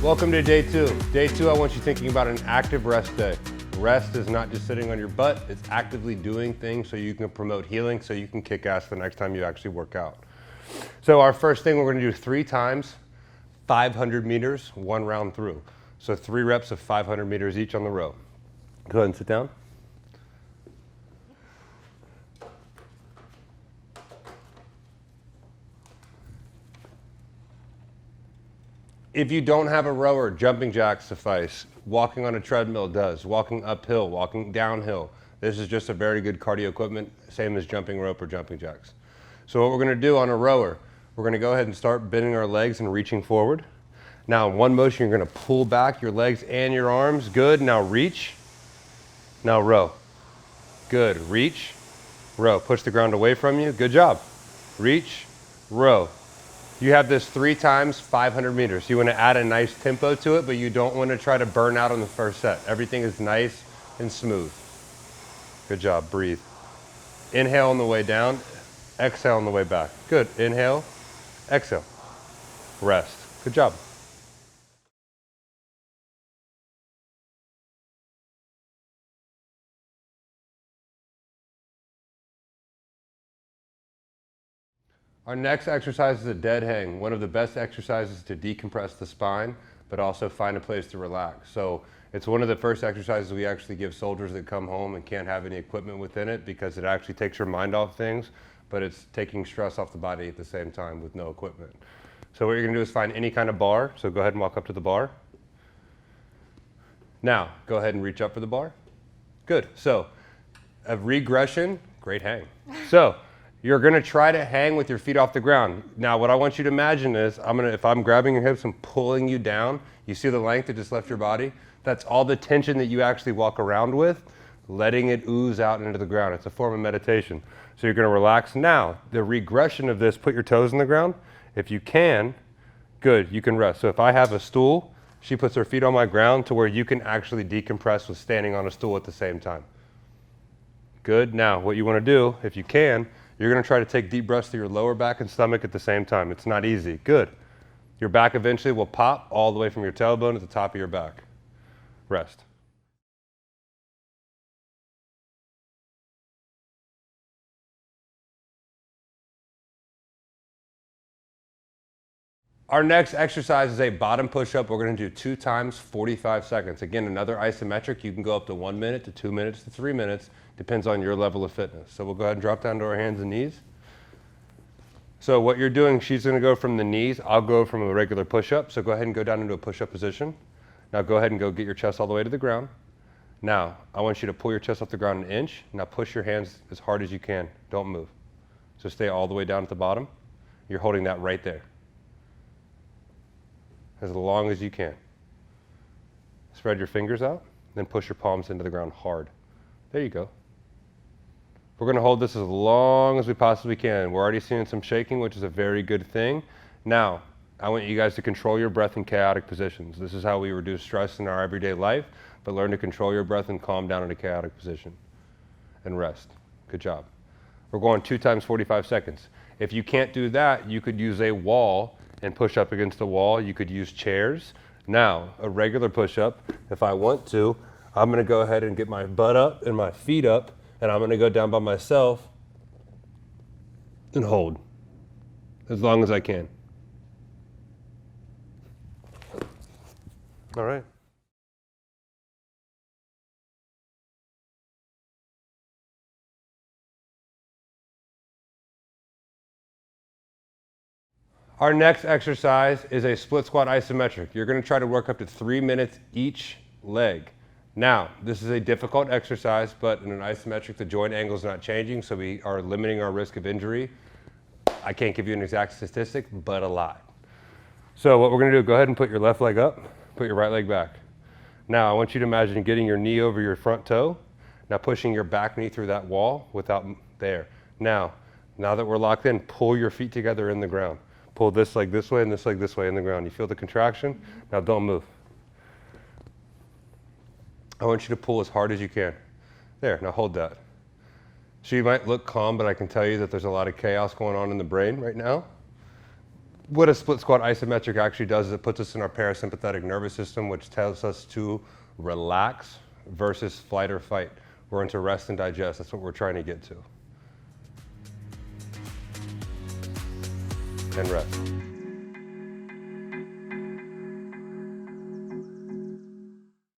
Welcome to day two. Day two, I want you thinking about an active rest day. Rest is not just sitting on your butt, it's actively doing things so you can promote healing, so you can kick ass the next time you actually work out. So our first thing, we're gonna do 3 times 500 meters, 1 round through. So 3 reps of 500 meters each on the row. Go ahead and sit down. If you don't have a rower, jumping jacks suffice. Walking on a treadmill does. Walking uphill, walking downhill. This is just a very good cardio equipment, same as jumping rope or jumping jacks. So what we're gonna do on a rower, we're gonna go ahead and start bending our legs and reaching forward. Now in one motion, you're gonna pull back your legs and your arms. Good, now reach. Now row. Good, reach, row. Push the ground away from you, good job. Reach, row. You have this 3 times 500 meters. You want to add a nice tempo to it, but you don't want to try to burn out on the first set. Everything is nice and smooth. Good job, breathe. Inhale on the way down, exhale on the way back. Good, inhale, exhale, rest. Good job. Our next exercise is a dead hang, one of the best exercises to decompress the spine, but also find a place to relax. So it's one of the first exercises we actually give soldiers that come home and can't have any equipment within it, because it actually takes your mind off things, but it's taking stress off the body at the same time with no equipment. So what you're gonna do is find any kind of bar. So go ahead and walk up to the bar. Now, go ahead and reach up for the bar. Good, so a regression, great hang. So, you're gonna try to hang with your feet off the ground. Now, what I want you to imagine is, if I'm grabbing your hips and pulling you down, you see the length that just left your body? That's all the tension that you actually walk around with, letting it ooze out into the ground. It's a form of meditation. So you're gonna relax. Now, the regression of this, put your toes in the ground. If you can, good, you can rest. So if I have a stool, she puts her feet on my ground to where you can actually decompress with standing on a stool at the same time. Good, now what you wanna do, if you can, you're gonna try to take deep breaths through your lower back and stomach at the same time. It's not easy, good. Your back eventually will pop all the way from your tailbone to the top of your back. Rest. Our next exercise is a bottom push-up. We're gonna do 2 times 45 seconds. Again, another isometric. You can go up to 1 minute to 2 minutes to 3 minutes. Depends on your level of fitness. So we'll go ahead and drop down to our hands and knees. So what you're doing, she's gonna go from the knees. I'll go from a regular push-up. So go ahead and go down into a push-up position. Now go ahead and go get your chest all the way to the ground. Now, I want you to pull your chest off the ground 1 inch. Now push your hands as hard as you can. Don't move. So stay all the way down at the bottom. You're holding that right there, as long as you can. Spread your fingers out, then push your palms into the ground hard. There you go. We're gonna hold this as long as we possibly can. We're already seeing some shaking, which is a very good thing. Now, I want you guys to control your breath in chaotic positions. This is how we reduce stress in our everyday life, but learn to control your breath and calm down in a chaotic position. And rest. Good job. We're going 2 times 45 seconds. If you can't do that, you could use a wall and push up against the wall. You could use chairs. Now, a regular push-up, if I want to, I'm gonna go ahead and get my butt up and my feet up, and I'm gonna go down by myself and hold as long as I can. All right. Our next exercise is a split squat isometric. You're gonna try to work up to 3 minutes each leg. Now, this is a difficult exercise, but in an isometric, the joint angle is not changing, so we are limiting our risk of injury. I can't give you an exact statistic, but a lot. So what we're gonna do, go ahead and put your left leg up, put your right leg back. Now, I want you to imagine getting your knee over your front toe, now pushing your back knee through that wall without there. Now that we're locked in, pull your feet together in the ground. Pull this leg this way and this leg this way in the ground. You feel the contraction? Now don't move. I want you to pull as hard as you can. There, now hold that. So you might look calm, but I can tell you that there's a lot of chaos going on in the brain right now. what a split squat isometric actually does is it puts us in our parasympathetic nervous system, which tells us to relax versus flight or fight. We're into rest and digest. That's what we're trying to get to. And rest.